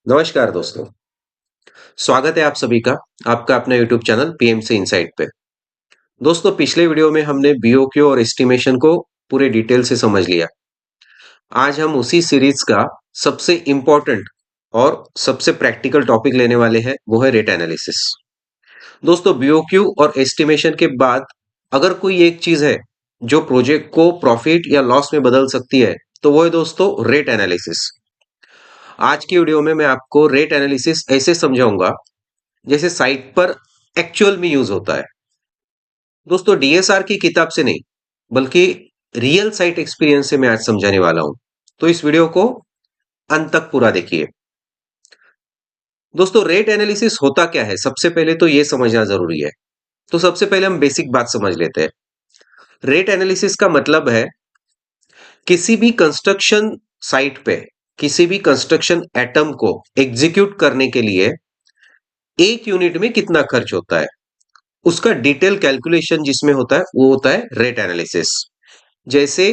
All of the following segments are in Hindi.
नमस्कार दोस्तों, स्वागत है आप सभी का आपका अपना यूट्यूब चैनल पीएमसी इनसाइट पे। दोस्तों पिछले वीडियो में हमने बीओक्यू और एस्टिमेशन को पूरे डिटेल से समझ लिया। आज हम उसी सीरीज का सबसे इम्पोर्टेंट और सबसे प्रैक्टिकल टॉपिक लेने वाले हैं, वो है रेट एनालिसिस। दोस्तों बीओक्यू और एस्टिमेशन के बाद अगर कोई एक चीज है जो प्रोजेक्ट को प्रॉफिट या लॉस में बदल सकती है, तो वो है दोस्तों रेट एनालिसिस। आज की वीडियो में मैं आपको रेट एनालिसिस ऐसे समझाऊंगा जैसे साइट पर एक्चुअल में यूज होता है। दोस्तों डीएसआर की किताब से नहीं, बल्कि रियल साइट एक्सपीरियंस से मैं आज समझाने वाला हूं। तो इस वीडियो को अंत तक पूरा देखिए। दोस्तों रेट एनालिसिस होता क्या है, सबसे पहले तो यह समझना जरूरी है। तो सबसे पहले हम बेसिक बात समझ लेते हैं। रेट एनालिसिस का मतलब है किसी भी कंस्ट्रक्शन साइट पे किसी भी कंस्ट्रक्शन एटम को एग्जीक्यूट करने के लिए एक यूनिट में कितना खर्च होता है, उसका डिटेल कैलकुलेशन जिसमें होता है वो होता है रेट एनालिसिस। जैसे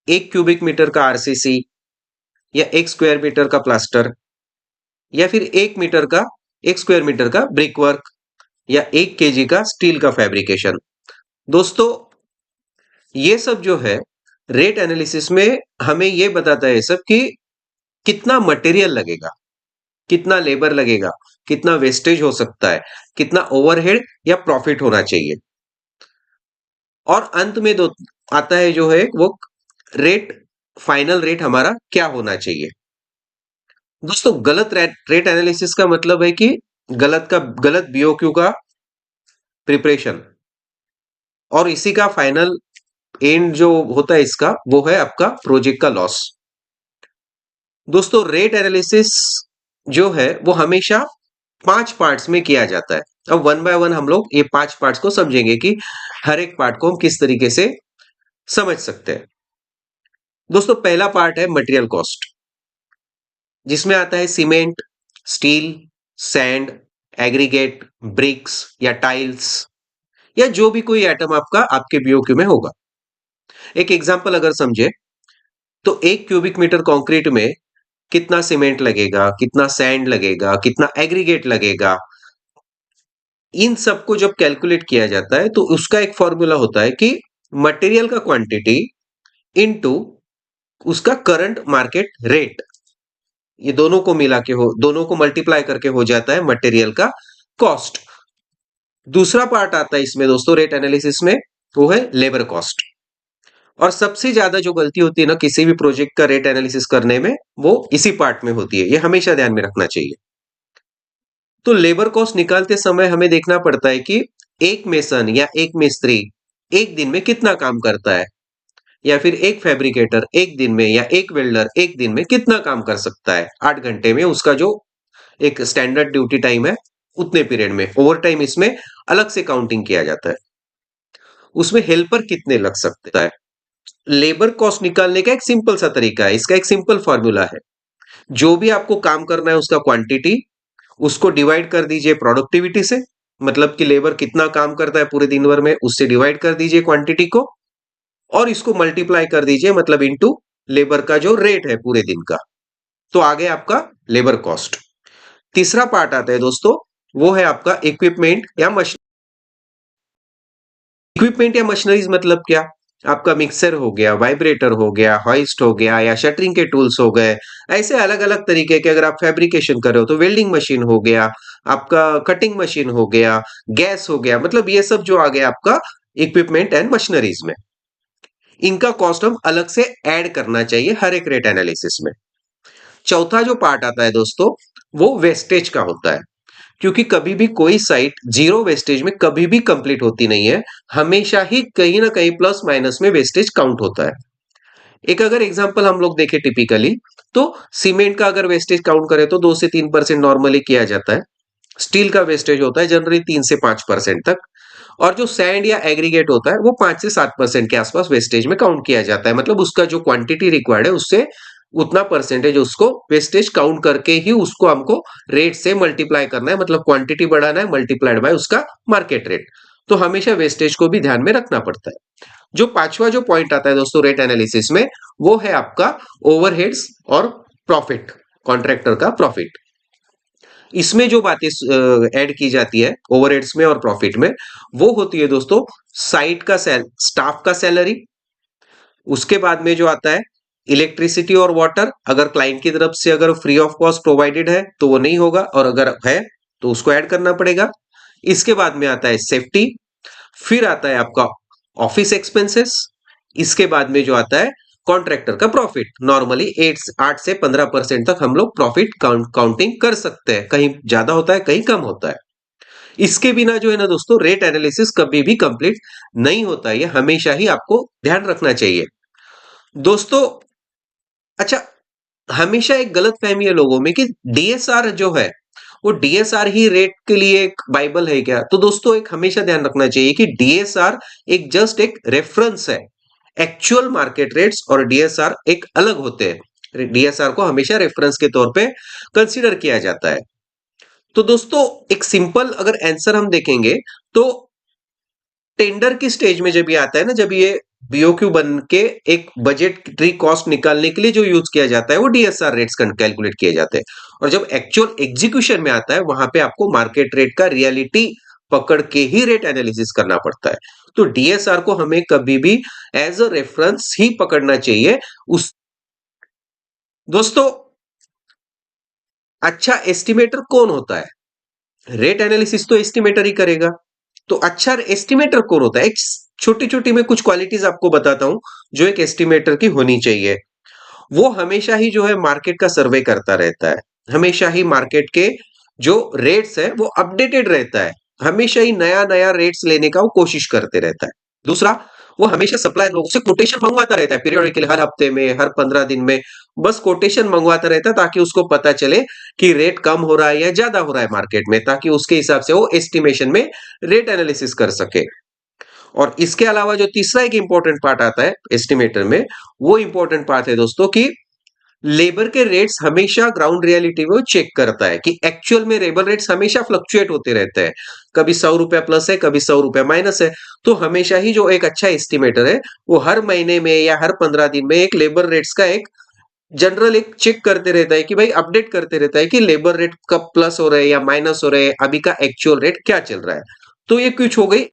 1 क्यूबिक मीटर का आरसीसी, या 1 स्क्वायर मीटर का प्लास्टर, या फिर 1 स्क्वायर मीटर का ब्रिक वर्क, या 1 केजी का स्टील का फैब्रिकेशन। दोस्तों ये सब जो है रेट एनालिसिस में हमें ये बताता है सब कि कितना मटेरियल लगेगा, कितना लेबर लगेगा, कितना वेस्टेज हो सकता है, कितना ओवरहेड या प्रॉफिट होना चाहिए। और अंत में दो आता है जो है वो रेट, फाइनल रेट हमारा क्या होना चाहिए। दोस्तों गलत रेट एनालिसिस का मतलब है कि गलत बीओक्यू का प्रिपरेशन, और इसी का फाइनल एंड जो होता है इसका वो है आपका प्रोजेक्ट का लॉस। दोस्तों रेट एनालिसिस जो है वो हमेशा 5 पार्ट्स में किया जाता है। अब वन बाय वन हम लोग ये 5 पार्ट्स को समझेंगे कि हर एक पार्ट को हम किस तरीके से समझ सकते हैं। दोस्तों पहला पार्ट है मटेरियल कॉस्ट, जिसमें आता है cement, steel, sand, aggregate, bricks या टाइल्स, या जो भी कोई एटम आपका आपके बीओक्यू में होगा। एक एग्जांपल अगर समझे तो 1 क्यूबिक मीटर कंक्रीट में कितना सीमेंट लगेगा, कितना सैंड लगेगा, कितना एग्रीगेट लगेगा, इन सबको जब कैलकुलेट किया जाता है तो उसका एक फॉर्मूला होता है कि मटेरियल का क्वांटिटी इनटू उसका करंट मार्केट रेट, ये दोनों को मल्टीप्लाई करके हो जाता है मटेरियल का कॉस्ट। दूसरा पार्ट आता है इसमें दोस्तों रेट एनालिसिस में, वो है लेबर कॉस्ट। और सबसे ज्यादा जो गलती होती है ना किसी भी प्रोजेक्ट का रेट एनालिसिस करने में, वो इसी पार्ट में होती है। ये हमेशा ध्यान में रखना चाहिए। तो लेबर कॉस्ट निकालते समय हमें देखना पड़ता है कि एक मेसन या एक मिस्त्री एक दिन में कितना काम करता है, या फिर एक फैब्रिकेटर एक दिन में, या एक वेल्डर एक दिन में कितना काम कर सकता है। 8 घंटे में उसका जो एक स्टैंडर्ड ड्यूटी टाइम है, उतने पीरियड में ओवर टाइम इसमें अलग से काउंटिंग किया जाता है। उसमें हेल्पर कितने लग सकता है। लेबर कॉस्ट निकालने का एक सिंपल सा तरीका है, इसका एक सिंपल फॉर्मूला है। जो भी आपको काम करना है उसका क्वांटिटी, उसको डिवाइड कर दीजिए प्रोडक्टिविटी से, मतलब कि लेबर कितना काम करता है पूरे दिन भर में, उससे डिवाइड कर दीजिए क्वांटिटी को, और इसको मल्टीप्लाई कर दीजिए मतलब इनटू लेबर का जो रेट है पूरे दिन का। तो आ गया आपका लेबर कॉस्ट। तीसरा पार्ट आता है दोस्तों, वो है आपका इक्विपमेंट या मशीन। इक्विपमेंट या मशीनरीज मतलब क्या, आपका मिक्सर हो गया, वाइब्रेटर हो गया, हॉइस्ट हो गया, या शटरिंग के टूल्स हो गए। ऐसे अलग अलग तरीके के, अगर आप फैब्रिकेशन कर रहे हो तो वेल्डिंग मशीन हो गया, आपका कटिंग मशीन हो गया, गैस हो गया, मतलब ये सब जो आ गया आपका इक्विपमेंट एंड मशीनरीज में। इनका कॉस्ट हम अलग से ऐड करना चाहिए हर एक रेट एनालिसिस में। चौथा जो पार्ट आता है दोस्तों, वो वेस्टेज का होता है। क्योंकि कभी भी कोई साइट जीरो वेस्टेज में कभी भी कंप्लीट होती नहीं है, हमेशा ही कहीं ना कहीं प्लस माइनस में वेस्टेज काउंट होता है। एक अगर एग्जांपल हम लोग देखें टिपिकली, तो सीमेंट का अगर वेस्टेज काउंट करें तो 2 से 3% नॉर्मली किया जाता है। स्टील का वेस्टेज होता है जनरली 3 से 5% तक। और जो सैंड या एग्रीगेट होता है वो 5 से 7% के आसपास वेस्टेज में काउंट किया जाता है। मतलब उसका जो क्वांटिटी रिक्वायर्ड है उससे उतना परसेंटेज उसको वेस्टेज काउंट करके ही उसको हमको रेट से मल्टीप्लाई करना है, मतलब क्वांटिटी बढ़ाना है मल्टीप्लाइड बाय उसका मार्केट रेट। तो हमेशा वेस्टेज को भी ध्यान में रखना पड़ता है। जो पांचवा जो पॉइंट आता है दोस्तों रेट एनालिसिस में, वो है आपका ओवरहेड्स और प्रॉफिट। कॉन्ट्रैक्टर का प्रॉफिट। इसमें जो बातें ऐड की जाती है ओवरहेड्स में और प्रॉफिट में, वो होती है दोस्तों साइट का स्टाफ का सैलरी। उसके बाद में जो आता है इलेक्ट्रिसिटी और वाटर, अगर क्लाइंट की तरफ से अगर फ्री ऑफ कॉस्ट प्रोवाइडेड है तो वो नहीं होगा, और अगर है तो उसको ऐड करना पड़ेगा। इसके बाद में आता है सेफ्टी, फिर आता है आपका ऑफिस एक्सपेंसेस, इसके बाद में जो आता है कॉन्ट्रैक्टर का प्रॉफिट। नॉर्मली 8 से 15% तक हम लोग प्रॉफिट काउंटिंग कर सकते हैं, कहीं ज्यादा होता है कहीं कम होता है। इसके बिना जो है ना दोस्तों रेट एनालिसिस कभी भी कंप्लीट नहीं होता है, ये हमेशा ही आपको ध्यान रखना चाहिए दोस्तों। अच्छा, हमेशा एक गलत फहमी है लोगों में कि डीएसआर जो है वो डीएसआर ही रेट के लिए एक बाइबल है क्या? तो दोस्तों एक हमेशा ध्यान रखना चाहिए कि डीएसआर एक जस्ट एक रेफरेंस है। एक्चुअल मार्केट रेट्स और डीएसआर एक अलग होते हैं। डीएसआर को हमेशा रेफरेंस के तौर पे कंसीडर किया जाता है। तो दोस्तों एक सिंपल अगर आंसर हम देखेंगे तो टेंडर की स्टेज में जब ये आता है ना, जब ये बीओक्यू बन के एक बजटरी कॉस्ट निकालने के लिए जो यूज किया जाता है वो डीएसआर रेट्स कैलकुलेट किए जाते हैं। और जब एक्चुअल एग्जीक्यूशन में आता है वहां पे आपको मार्केट रेट का रियलिटी पकड़ के ही रेट एनालिसिस करना पड़ता है। तो डीएसआर को हमें कभी भी एज अ रेफरेंस ही पकड़ना चाहिए। उस दोस्तों अच्छा एस्टिमेटर कौन होता है? रेट एनालिसिस तो एस्टिमेटर ही करेगा। तो अच्छा एस्टिमेटर कौन होता है? एक छोटी छोटी मैं कुछ क्वालिटीज आपको बताता हूं जो एक एस्टिमेटर की होनी चाहिए। वो हमेशा ही जो है मार्केट का सर्वे करता रहता है, हमेशा ही मार्केट के जो रेट्स है वो अपडेटेड रहता है, हमेशा ही नया नया रेट्स लेने का वो कोशिश करते रहता है। दूसरा, वो हमेशा सप्लायर लोगों से कोटेशन मंगवाता रहता है पीरियडिकली, हर हफ्ते में हर 15 दिन में बस कोटेशन मंगवाता रहता है, ताकि उसको पता चले कि रेट कम हो रहा है या ज्यादा हो रहा है मार्केट में, ताकि उसके हिसाब से वो एस्टिमेशन में रेट एनालिसिस कर सके। और इसके अलावा जो तीसरा एक इंपॉर्टेंट पार्ट आता है एस्टिमेटर में, वो इंपॉर्टेंट पार्ट है दोस्तों कि लेबर के रेट्स हमेशा ग्राउंड रियलिटी में चेक करता है कि एक्चुअल में लेबर रेट्स हमेशा फ्लक्चुएट होते रहते हैं, कभी 100 रुपया प्लस है कभी 100 रुपया माइनस है। तो हमेशा ही जो एक अच्छा एस्टिमेटर है वो हर महीने में या हर 15 दिन में एक लेबर रेट्स का एक जनरल एक चेक करते रहता है कि भाई अपडेट करते रहता है कि लेबर रेट कब प्लस हो रहे हैं या माइनस हो रहे हैं, अभी का एक्चुअल रेट क्या चल रहा है। तो ये कुछ हो गई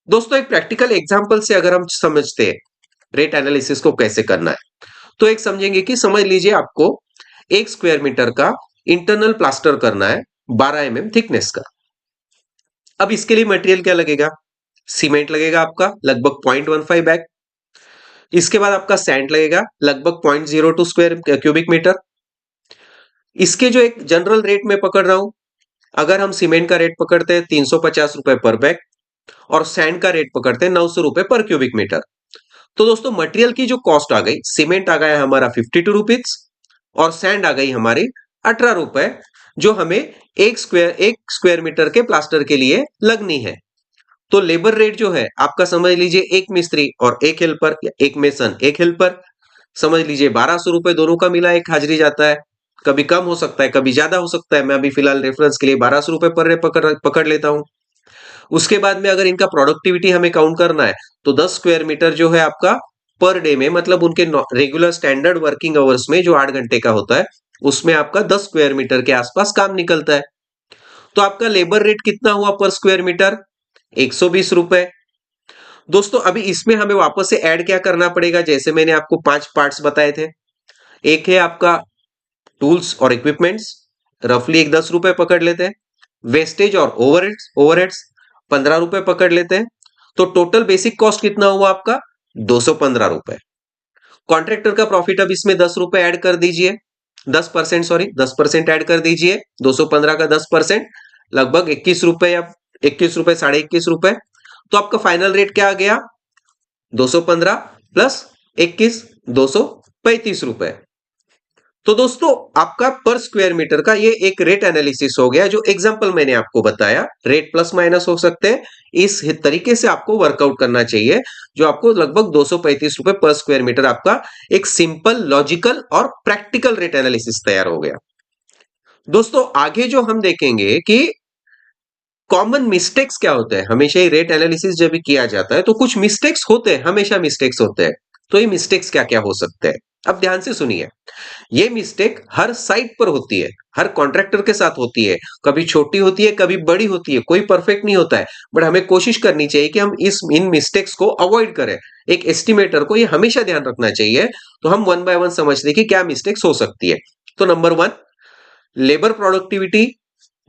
दोस्तों एक प्रैक्टिकल एग्जांपल से अगर हम समझते हैं रेट एनालिसिस को कैसे करना है, तो एक समझेंगे कि समझ लीजिए आपको 1 स्क्वायर मीटर का इंटरनल प्लास्टर करना है 12 mm थिकनेस का। अब इसके लिए मटेरियल क्या लगेगा? सीमेंट लगेगा आपका लगभग 0.15 बैग। इसके बाद आपका सैंड लगेगा लगभग 0.02 स्क्वायर क्यूबिक मीटर। इसके जो एक जनरल रेट में पकड़ रहा हूं, अगर हम सीमेंट का रेट पकड़ते हैं 350 रुपए पर बैग और सैंड का रेट पकड़ते हैं 900 रुपए पर क्यूबिक मीटर। तो दोस्तों मटेरियल की जो कॉस्ट आ गई, सीमेंट आ गया हमारा 52 रुपीज और सैंड आ गई हमारी 18 रुपए, जो हमें एक स्क्वायर मीटर के प्लास्टर के लिए लगनी है। तो लेबर रेट जो है आपका समझ लीजिए एक मिस्त्री और एक हेल्पर या एक मेसन एक हेल्पर, समझ लीजिए 1200 रुपए दोनों का मिला एक हाजिरी जाता है। कभी कम हो सकता है कभी ज्यादा हो सकता है, मैं अभी फिलहाल रेफरेंस के लिए 1200 रुपए पर डे पकड़ लेता हूं। उसके बाद में अगर इनका प्रोडक्टिविटी हमें काउंट करना है तो 10 स्क्वायर मीटर जो है आपका पर डे में, मतलब उनके रेगुलर स्टैंडर्ड वर्किंग आवर्स में जो 8 घंटे का होता है उसमें आपका 10 स्क्वायर मीटर के आसपास काम निकलता है। तो आपका लेबर रेट कितना हुआ पर स्क्वायर मीटर? 120 रुपए। दोस्तों अभी इसमें हमें वापस से ऐड क्या करना पड़ेगा? जैसे मैंने आपको 5 पार्ट्स बताए थे, एक है आपका टूल्स और इक्विपमेंट्स, रफली एक 10 रुपए पकड़ लेते हैं। वेस्टेज और ओवरहेड्स ओवरहेड्स 15 रुपए पकड़ लेते हैं। तो टोटल बेसिक कॉस्ट कितना हुआ आपका? 215 रुपए। कॉन्ट्रैक्टर का प्रॉफिट अब इसमें 10 रुपए ऐड कर दीजिए, 10%, सॉरी 10% ऐड कर दीजिए। 215 का 10% लगभग 21 रुपए या 21 रुपए, 21.5 रुपए। तो आपका फाइनल रेट क्या आ गया? 215 प्लस 21, 235 रुपए। तो दोस्तों आपका पर स्क्वायर मीटर का ये एक रेट एनालिसिस हो गया, जो एग्जांपल मैंने आपको बताया। रेट प्लस माइनस हो सकते हैं, इस तरीके से आपको वर्कआउट करना चाहिए, जो आपको लगभग 235 रुपए पर स्क्वायर मीटर आपका एक सिंपल लॉजिकल और प्रैक्टिकल रेट एनालिसिस तैयार हो गया। दोस्तों आगे जो हम देखेंगे कि कॉमन मिस्टेक्स क्या होते हैं, हमेशा ही रेट एनालिसिस जब भी किया जाता है तो कुछ मिस्टेक्स होते हैं, हमेशा मिस्टेक्स होते हैं। तो ये मिस्टेक्स क्या क्या हो सकते हैं अब ध्यान से सुनिए, ये मिस्टेक हर साइट पर होती है, हर कॉन्ट्रैक्टर के साथ होती है, कभी छोटी होती है, कभी बड़ी होती है, कोई परफेक्ट नहीं होता है। बट हमें कोशिश करनी चाहिए कि हम इस इन मिस्टेक्स को अवॉइड करें। एक एस्टिमेटर को ये हमेशा ध्यान रखना चाहिए। तो हम वन बाय वन समझते हैं कि क्या मिस्टेक्स हो सकती है। तो नंबर वन, लेबर प्रोडक्टिविटी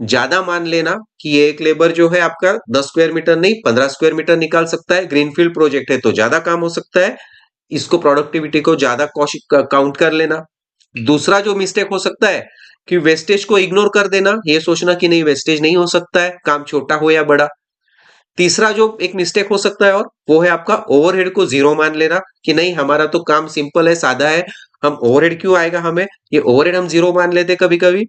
ज्यादा मान लेना कि ये एक लेबर जो है आपका 10 स्क्वायर मीटर नहीं 15 स्क्वायर मीटर निकाल सकता है। ग्रीनफील्ड प्रोजेक्ट है तो ज्यादा काम हो सकता है, इसको प्रोडक्टिविटी को ज्यादा काउंट कर लेना। दूसरा जो मिस्टेक हो सकता है कि वेस्टेज को इग्नोर कर देना, ये सोचना कि नहीं वेस्टेज नहीं हो सकता है, काम छोटा हो या बड़ा। तीसरा जो एक मिस्टेक हो सकता है और वो है आपका ओवरहेड को जीरो मान लेना कि नहीं हमारा तो काम सिंपल है, सादा है, हम ओवरहेड क्यों आएगा हमें, ये ओवरहेड हम जीरो मान लेते कभी कभी।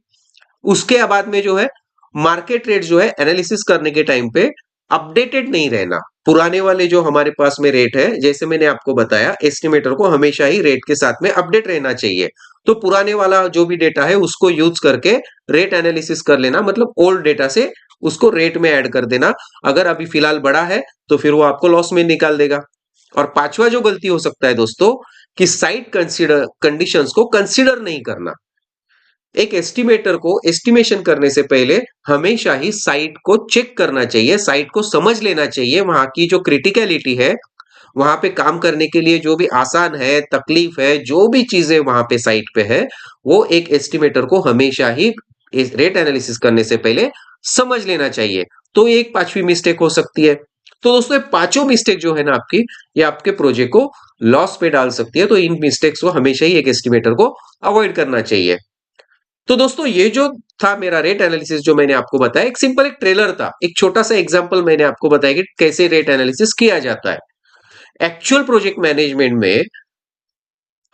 उसके बाद में जो है मार्केट रेट जो है एनालिसिस करने के टाइम पे अपडेटेड नहीं रहना। पुराने वाले जो हमारे पास में रेट है, जैसे मैंने आपको बताया एस्टिमेटर को हमेशा ही रेट के साथ में अपडेट रहना चाहिए। तो पुराने वाला जो भी डेटा है उसको यूज करके रेट एनालिसिस कर लेना, मतलब ओल्ड डेटा से उसको रेट में ऐड कर देना। अगर अभी फिलहाल बड़ा है तो फिर वो आपको लॉस में निकाल देगा। और पांचवा जो गलती हो सकता है दोस्तों, कि साइट कंसीडर कंडीशंस को कंसीडर नहीं करना। एक एस्टिमेटर को एस्टिमेशन करने से पहले हमेशा ही साइट को चेक करना चाहिए, साइट को समझ लेना चाहिए, वहां की जो क्रिटिकलिटी है, वहां पे काम करने के लिए जो भी आसान है, तकलीफ है, जो भी चीजें वहां पे साइट पे है, वो एक एस्टिमेटर को हमेशा ही रेट एनालिसिस करने से पहले समझ लेना चाहिए। तो ये एक पांचवी मिस्टेक हो सकती है। तो दोस्तों ये पांचों मिस्टेक जो है ना आपकी, ये आपके प्रोजेक्ट को लॉस पे डाल सकती है। तो इन मिस्टेक्स को हमेशा ही एक एस्टिमेटर को अवॉइड करना चाहिए। तो दोस्तों ये जो था मेरा रेट एनालिसिस जो मैंने आपको बताया, एक सिंपल एक ट्रेलर था, एक छोटा सा एग्जांपल मैंने आपको बताया कि कैसे रेट एनालिसिस किया जाता है। एक्चुअल प्रोजेक्ट मैनेजमेंट में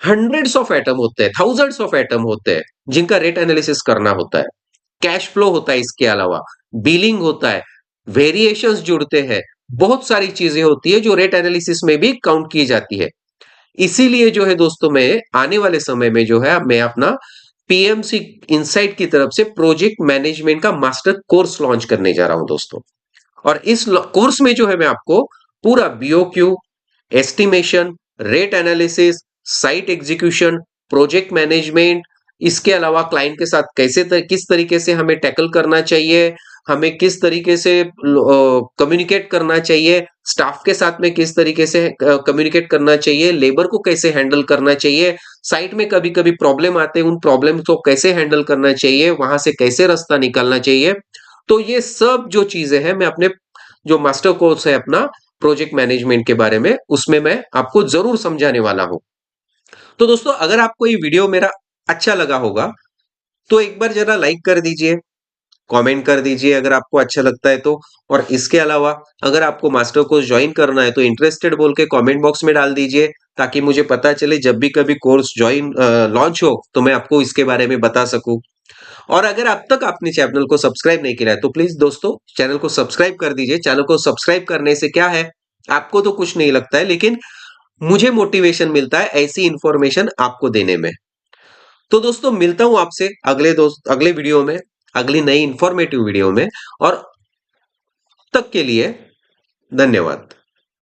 हंड्रेड्स ऑफ एटम होते हैं, थाउजेंड्स ऑफ एटम होते हैं जिनका रेट एनालिसिस करना होता है। कैश फ्लो होता है, इसके अलावा बिलिंग होता है, वेरिएशंस जुड़ते हैं, बहुत सारी चीजें होती है जो रेट एनालिसिस में भी काउंट की जाती है। इसीलिए जो है दोस्तों, मैं आने वाले समय में जो है मैं अपना पीएमसी इनसाइट की तरफ से प्रोजेक्ट मैनेजमेंट का मास्टर कोर्स लॉन्च करने जा रहा हूं दोस्तों। और इस कोर्स में जो है मैं आपको पूरा BOQ, estimation, rate analysis, site execution, project management, इसके अलावा क्लाइंट के साथ किस तरीके से हमें टैकल करना चाहिए, हमें किस तरीके से कम्युनिकेट करना चाहिए, स्टाफ के साथ में किस तरीके से कम्युनिकेट करना चाहिए, लेबर को कैसे हैंडल करना चाहिए, साइट में कभी कभी प्रॉब्लम आते हैं, उन प्रॉब्लम को कैसे हैंडल करना चाहिए, वहां से कैसे रास्ता निकालना चाहिए। तो ये सब जो चीजें हैं मैं अपने जो मास्टर कोर्स है अपना प्रोजेक्ट मैनेजमेंट के बारे में, उसमें मैं आपको जरूर समझाने वाला हूं। तो दोस्तों अगर आपको ये वीडियो मेरा अच्छा लगा होगा तो एक बार जरा लाइक कर दीजिए, कमेंट कर दीजिए अगर आपको अच्छा लगता है तो। और इसके अलावा अगर आपको मास्टर कोर्स ज्वाइन करना है तो इंटरेस्टेड बोल के कमेंट बॉक्स में डाल दीजिए, ताकि मुझे पता चले जब भी कभी कोर्स ज्वाइन लॉन्च हो तो मैं आपको इसके बारे में बता सकूं। और अगर अब तक आपने चैनल को सब्सक्राइब नहीं किया है तो प्लीज दोस्तों चैनल को सब्सक्राइब कर दीजिए। चैनल को सब्सक्राइब करने से क्या है, आपको तो कुछ नहीं लगता है, लेकिन मुझे मोटिवेशन मिलता है ऐसी इंफॉर्मेशन आपको देने में। तो दोस्तों मिलता हूं आपसे अगले वीडियो में, अगली नई इंफॉर्मेटिव वीडियो में। और तक के लिए धन्यवाद।